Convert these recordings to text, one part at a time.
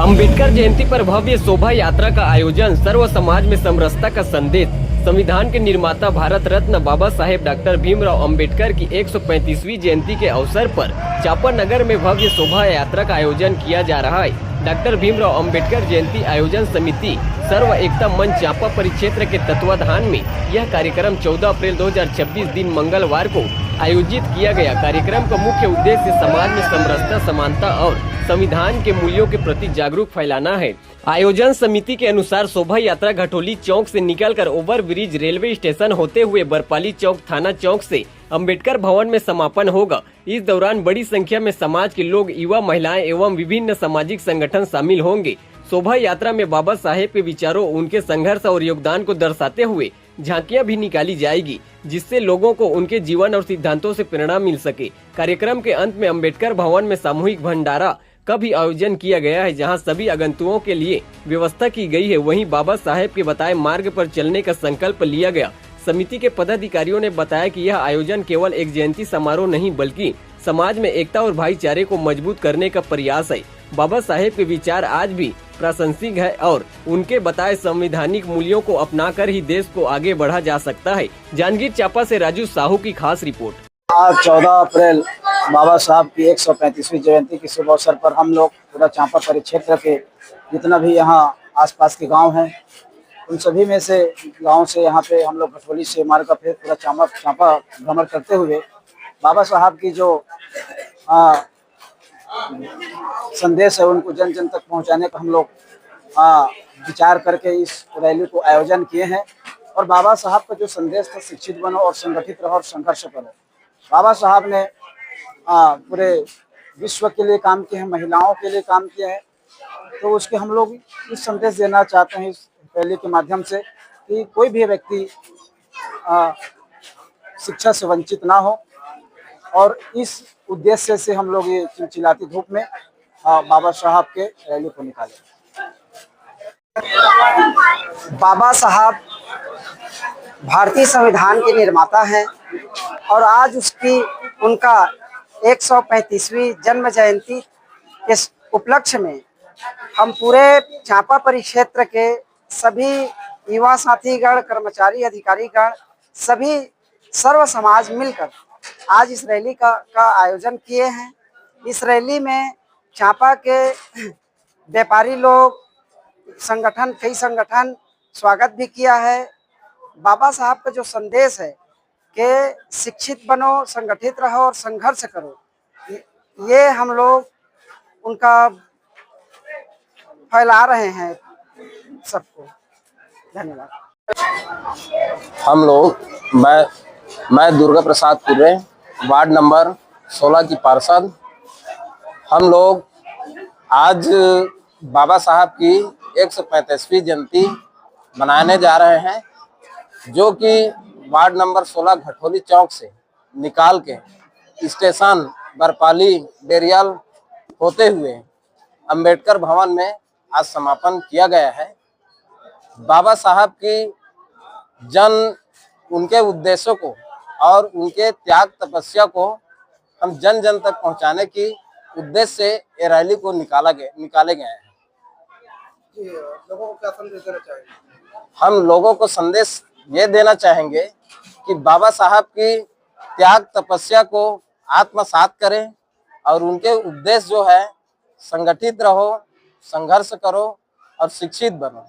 अंबेडकर जयंती पर भव्य शोभा यात्रा का आयोजन, सर्व समाज में समरसता का संदेश। संविधान के निर्माता भारत रत्न बाबा साहेब डॉक्टर भीमराव अंबेडकर की 135वीं जयंती के अवसर पर चांपा नगर में भव्य शोभा यात्रा का आयोजन किया जा रहा है। डॉक्टर भीमराव अंबेडकर जयंती आयोजन समिति सर्व एकता मंच चांपा परिक्षेत्र के तत्वाधान में यह कार्यक्रम 14 अप्रैल 2026 दिन मंगलवार को आयोजित किया गया। कार्यक्रम का मुख्य उद्देश्य समाज में समरसता, समानता और संविधान के मूल्यों के प्रति जागरूक फैलाना है। आयोजन समिति के अनुसार शोभा यात्रा घटोली चौक से निकलकर ओवर ब्रिज रेलवे स्टेशन होते हुए बरपाली चौक थाना चौक से अंबेडकर भवन में समापन होगा। इस दौरान बड़ी संख्या में समाज के लोग, युवा, महिलाएं एवं विभिन्न सामाजिक संगठन शामिल होंगे। शोभा यात्रा में बाबा साहेब के विचारों, उनके संघर्ष और योगदान को दर्शाते हुए झांकियां भी निकाली जाएगी, जिससे लोगों को उनके जीवन और सिद्धांतों से प्रेरणा मिल सके। कार्यक्रम के अंत में अंबेडकर भवन में सामूहिक भंडारा का भी आयोजन किया गया है, जहां सभी आगंतुकों के लिए व्यवस्था की गई है। वहीं बाबा साहेब के बताए मार्ग पर चलने का संकल्प लिया गया। समिति के पदाधिकारियों ने बताया कि यह आयोजन केवल एक जयंती समारोह नहीं, बल्कि समाज में एकता और भाईचारे को मजबूत करने का प्रयास है। बाबा साहेब के विचार आज भी प्रासंगिक है और उनके बताए संवैधानिक मूल्यों को अपनाकर ही देश को आगे बढ़ा जा सकता है। जांजगीर चांपा से राजू साहू की खास रिपोर्ट। आज 14 अप्रैल बाबा साहब की 135वीं जयंती के शुभ अवसर पर हम लोग पूरा चांपा परिक्षेत्र के जितना भी यहाँ आसपास के गांव हैं, उन सभी में से गांव से यहाँ पे हम लोग घटोली से मार्ग का फिर पूरा चांपा भ्रमण करते हुए बाबा साहब की जो संदेश है उनको जन जन तक पहुँचाने का हम लोग विचार करके इस रैली को आयोजन किए हैं। और बाबा साहब का जो संदेश था, शिक्षित बनो और संगठित रहो और संघर्ष करो। बाबा साहब ने पूरे विश्व के लिए काम किए हैं, महिलाओं के लिए काम किए हैं। तो उसके हम लोग इस संदेश देना चाहते हैं इस रैली के माध्यम से कि कोई भी व्यक्ति शिक्षा से वंचित ना हो। और इस उद्देश्य से हम लोग ये चिलचिलाती धूप में बाबा साहब के रैली को निकाले। बाबा साहब भारतीय संविधान के निर्माता हैं और आज उनका 135वीं जन्म जयंती के उपलक्ष्य में हम पूरे चांपा परिक्षेत्र के सभी युवा साथीगण, कर्मचारी, अधिकारीगण, सभी सर्व समाज मिलकर आज इस रैली का आयोजन किए हैं। इस रैली में चांपा के व्यापारी लोग, कई संगठन स्वागत भी किया है। बाबा साहब का जो संदेश है कि शिक्षित बनो, संगठित रहो और संघर्ष करो, ये हम लोग उनका फैला रहे हैं सबको। धन्यवाद। हम लोग मैं दुर्गा प्रसाद कुर्रे, वार्ड नंबर 16 की पार्षद। हम लोग आज बाबा साहब की 135वीं जयंती मनाने जा रहे हैं, जो कि वार्ड नंबर 16 घटोली चौक से निकाल के स्टेशन बरपाली डेरियल होते हुए अंबेडकर भवन में आज समापन किया गया है। बाबा साहब की उनके उद्देश्यों को और उनके त्याग तपस्या को हम जन जन तक पहुंचाने की उद्देश्य से ये रैली को निकाले गए हैं। लोगों को क्या संदेश देना चाहेंगे? हम लोगों को संदेश ये देना चाहेंगे कि बाबा साहब की त्याग तपस्या को आत्मसात करें और उनके उद्देश्य जो है संगठित रहो, संघर्ष करो और शिक्षित बनो,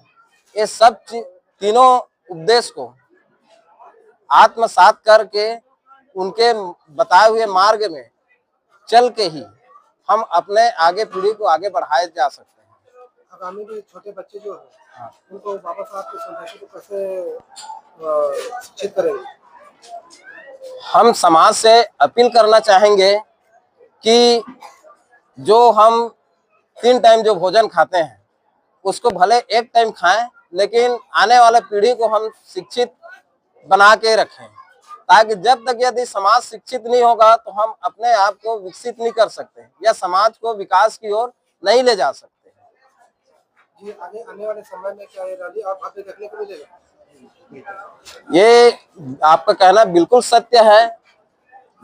ये सब तीनों उद्देश्य को आत्मसात करके उनके बताए हुए मार्ग में चल के ही हम अपने आगे पीढ़ी को आगे बढ़ाए जा सकते हैं। आगामी के छोटे बच्चे जो हैं, उनको बाबा साहब के संदेश को कैसे शिक्षित करेंगे? हम समाज से अपील करना चाहेंगे कि जो हम 3 टाइम जो भोजन खाते हैं उसको भले एक टाइम खाएं, लेकिन आने वाले पीढ़ी को हम शिक्षित बना के रखें, ताकि जब तक यदि समाज शिक्षित नहीं होगा तो हम अपने आप को विकसित नहीं कर सकते या समाज को विकास की ओर नहीं ले जा सकते। जी, आने वाले समय में क्या ये रैली और भव्य देखने को मिलेगा? ये आपका कहना बिल्कुल सत्य है।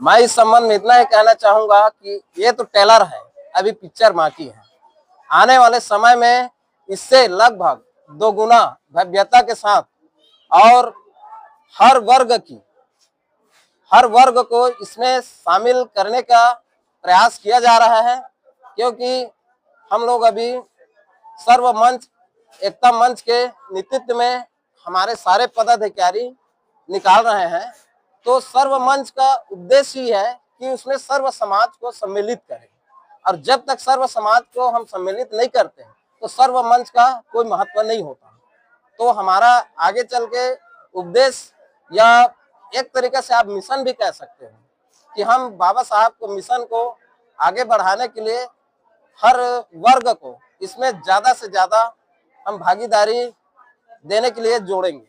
मैं इस संबंध में इतना ही कहना चाहूंगा कि ये तो ट्रेलर है, अभी पिक्चर बाकी है। आने वाले समय में इससे लगभग 2 गुना भव्यता के साथ और हर वर्ग को इसमें शामिल करने का प्रयास किया जा रहा है, क्योंकि हम लोग अभी सर्व मंच एकता मंच के नेतृत्व में हमारे सारे पदाधिकारी निकाल रहे हैं। तो सर्व मंच का उद्देश्य ही है कि उसमें सर्व समाज को सम्मिलित करें, और जब तक सर्व समाज को हम सम्मिलित नहीं करते तो सर्व मंच का कोई महत्व नहीं होता। तो हमारा आगे चल के उद्देश्य या एक तरीके से आप मिशन भी कह सकते हैं कि हम बाबा साहब को मिशन को आगे बढ़ाने के लिए हर वर्ग को इसमें ज्यादा से ज्यादा हम भागीदारी देने के लिए जोड़ेंगे।